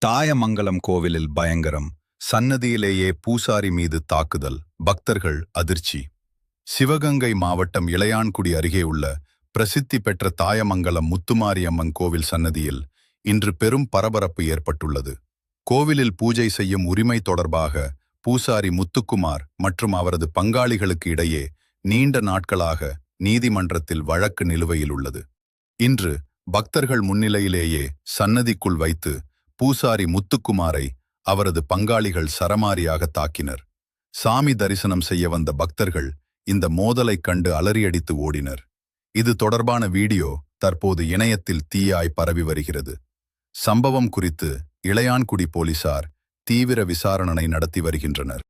தாயமங்கலம் கோவிலில் பயங்கரம். சன்னதியிலேயே பூசாரி மீது தாக்குதல். பக்தர்கள் அதிர்ச்சி. சிவகங்கை மாவட்டம் இளையான்குடி அருகே உள்ள பிரசித்தி பெற்ற தாயமங்கலம் முத்துமாரியம்மன் கோவில் சன்னதியில் இன்று பெரும் பரபரப்பு ஏற்பட்டுள்ளது. கோவிலில் பூஜை செய்யும் உரிமை தொடர்பாக பூசாரி முத்துக்குமார் மற்றும் அவரது பங்காளிகளுக்கு இடையே நீண்ட நாட்களாக நீதிமன்றத்தில் வழக்கு நிலுவையில் உள்ளது. இன்று பக்தர்கள் முன்னிலையிலேயே சன்னதிக்குள் வைத்து பூசாரி முத்துக்குமாரை அவரது பங்காளிகள் சரமாரியாக தாக்கினர். சாமி தரிசனம் செய்ய வந்த பக்தர்கள் இந்த மோதலைக் கண்டு அலறியடித்து ஓடினர். இது தொடர்பான வீடியோ தற்போது இணையத்தில் தீயாய் பரவி வருகிறது. சம்பவம் குறித்து இளையான்குடி போலீசார் தீவிர விசாரணை நடத்தி வருகின்றனர்.